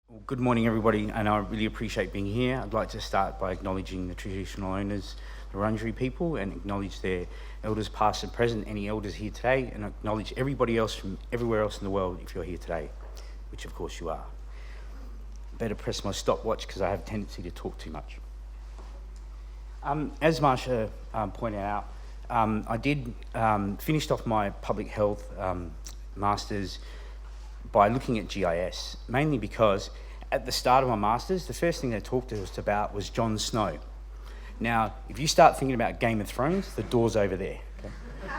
Well, good morning, everybody, and I really appreciate being here. I'd like to start by acknowledging the traditional owners, the Wurundjeri people, and acknowledge their elders past and present, any elders here today, and acknowledge everybody else from everywhere else in the world if you're here today, which of course you are. Better press my stopwatch because I have a tendency to talk too much. As Marsha pointed out, I did finished off my public health masters by looking at GIS, mainly because at the start of my masters, the first thing they talked to us about was Jon Snow. Now, if you start thinking about Game of Thrones, the door's over there. Okay?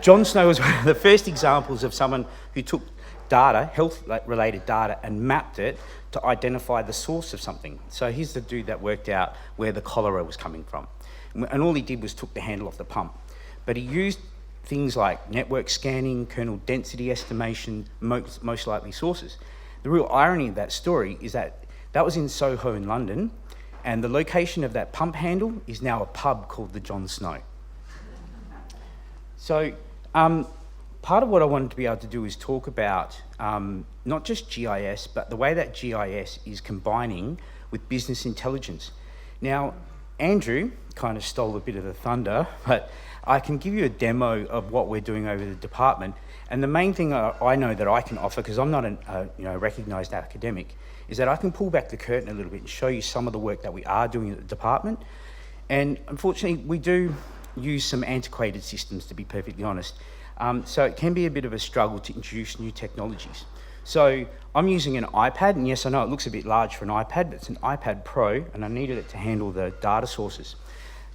Jon Snow was one of the first examples of someone who took data, health-related data, and mapped it to identify the source of something. So here's the dude that worked out where the cholera was coming from. And all he did was took the handle off the pump. But he used things like network scanning, kernel density estimation, most likely sources. The real irony of that story is that that was in Soho in London, and the location of that pump handle is now a pub called the Jon Snow. So part of what I wanted to be able to do is talk about not just GIS, but the way that GIS is combining with business intelligence. Now, Andrew kind of stole a bit of the thunder, but I can give you a demo of what we're doing over the department. And the main thing I know that I can offer, because I'm not a recognised academic, is that I can pull back the curtain a little bit and show you some of the work that we are doing at the department. And unfortunately, we do use some antiquated systems, to be perfectly honest. So it can be a bit of a struggle to introduce new technologies. So I'm using an iPad, and yes, I know it looks a bit large for an iPad, but it's an iPad Pro, and I needed it to handle the data sources.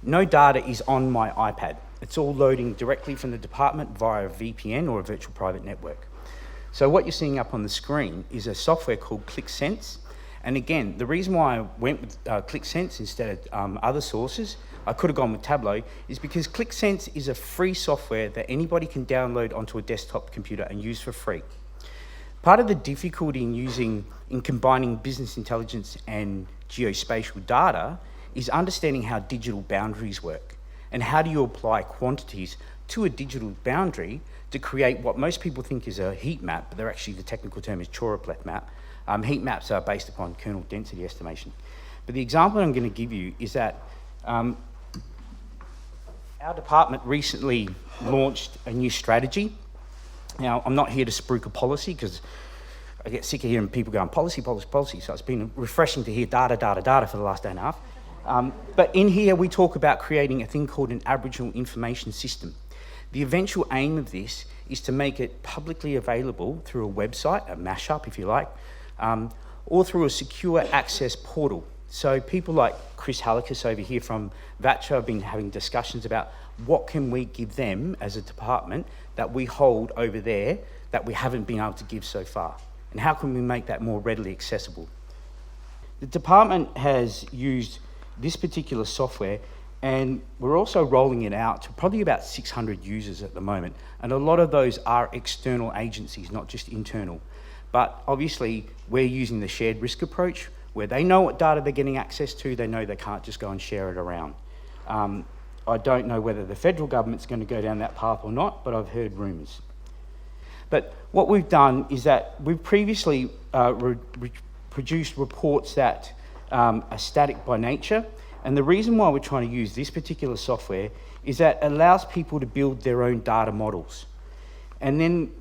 No data is on my iPad. It's all loading directly from the department via a VPN or a virtual private network. So what you're seeing up on the screen is a software called ClickSense. And again, the reason why I went with ClickSense instead of other sources, I could have gone with Tableau, is because ClickSense is a free software that anybody can download onto a desktop computer and use for free. Part of the difficulty in combining business intelligence and geospatial data is understanding how digital boundaries work, and how do you apply quantities to a digital boundary to create what most people think is a heat map, but they're actually, the technical term is choropleth map. Heat maps are based upon kernel density estimation. But the example I'm going to give you is that our department recently launched a new strategy. Now, I'm not here to spruik a policy because I get sick of hearing people going policy, policy, policy. So it's been refreshing to hear data, data, data for the last day and a half. But in here, we talk about creating a thing called an Aboriginal information system. The eventual aim of this is to make it publicly available through a website, a mashup if you like, or through a secure access portal. So people like Chris Hallekas over here from VATCHA have been having discussions about what can we give them as a department that we hold over there that we haven't been able to give so far, and how can we make that more readily accessible. The department has used this particular software, and we're also rolling it out to probably about 600 users at the moment, and a lot of those are external agencies, not just internal. But obviously we're using the shared risk approach, where they know what data they're getting access to, they know they can't just go and share it around. I don't know whether the federal government's going to go down that path or not, but I've heard rumours. But what we've done is that we've previously produced reports that are static by nature, and the reason why we're trying to use this particular software is that it allows people to build their own data models. And then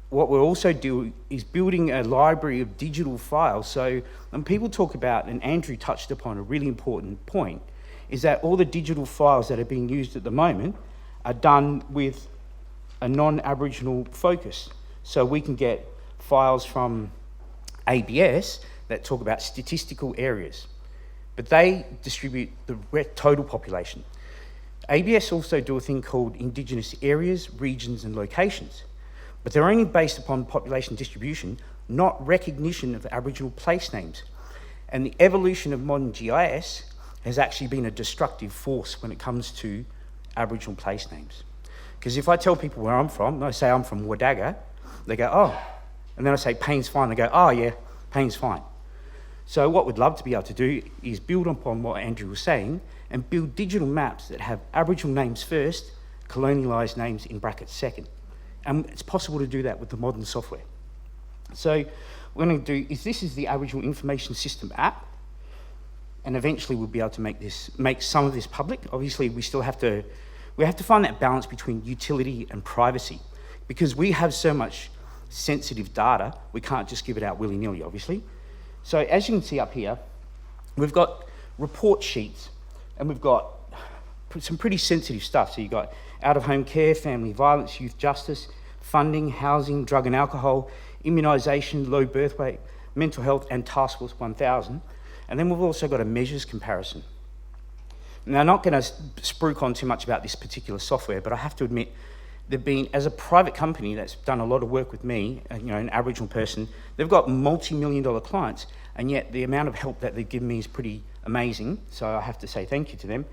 what we're also doing is building a library of digital files. So when people talk about, and Andrew touched upon a really important point, is that all the digital files that are being used at the moment are done with a non-Aboriginal focus. So we can get files from ABS that talk about statistical areas, but they distribute the total population. ABS also do a thing called Indigenous areas, regions and locations, but they're only based upon population distribution, not recognition of Aboriginal place names. And the evolution of modern GIS has actually been a destructive force when it comes to Aboriginal place names. Because if I tell people where I'm from, I say I'm from Wadaga, they go, oh. And then I say Payne's fine, they go, oh yeah, Payne's fine. So what we'd love to be able to do is build upon what Andrew was saying and build digital maps that have Aboriginal names first, colonialised names in brackets second. And it's possible to do that with the modern software. So we're going to do is this is the Aboriginal Information System app, and eventually we'll be able to make some of this public. Obviously, we have to find that balance between utility and privacy, because we have so much sensitive data, we can't just give it out willy-nilly, obviously. So as you can see up here, we've got report sheets, and we've got some pretty sensitive stuff. So you've got out-of-home care, family violence, youth justice, funding, housing, drug and alcohol, immunisation, low birth weight, mental health, and Task Force 1000. And then we've also got a measures comparison. Now, I'm not going to spruik on too much about this particular software, but I have to admit, they've been, as a private company that's done a lot of work with me, an Aboriginal person, they've got multi-million-dollar clients, and yet the amount of help that they've given me is pretty amazing, so I have to say thank you to them.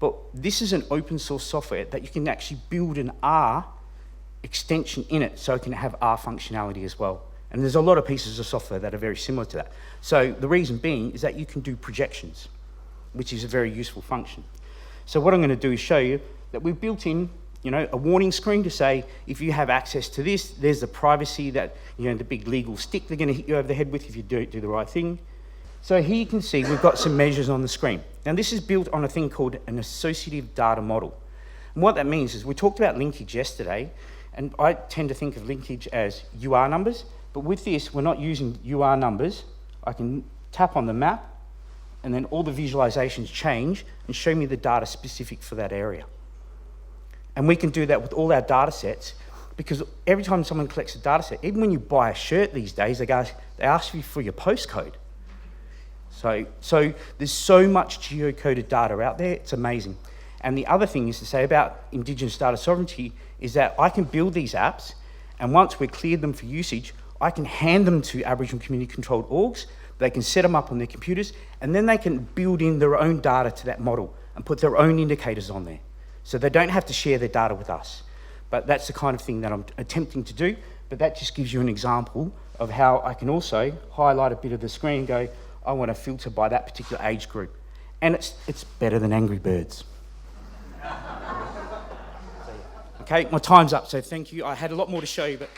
But this is an open source software that you can actually build an R extension in it, so it can have R functionality as well. And there's a lot of pieces of software that are very similar to that. So the reason being is that you can do projections, which is a very useful function. So what I'm going to do is show you that we've built in, a warning screen to say, if you have access to this, there's the privacy that, the big legal stick they're going to hit you over the head with if you don't do the right thing. So here you can see we've got some measures on the screen. Now this is built on a thing called an associative data model. And what that means is we talked about linkage yesterday, and I tend to think of linkage as UR numbers, but with this, we're not using UR numbers. I can tap on the map, and then all the visualizations change and show me the data specific for that area. And we can do that with all our data sets, because every time someone collects a data set, even when you buy a shirt these days, they ask you for your postcode. So there's so much geocoded data out there, it's amazing. And the other thing is to say about Indigenous data sovereignty is that I can build these apps, and once we've cleared them for usage, I can hand them to Aboriginal community-controlled orgs, they can set them up on their computers, and then they can build in their own data to that model and put their own indicators on there. So they don't have to share their data with us. But that's the kind of thing that I'm attempting to do, but that just gives you an example of how I can also highlight a bit of the screen and go, I want to filter by that particular age group. And it's better than Angry Birds. Okay, my time's up, so thank you. I had a lot more to show you, but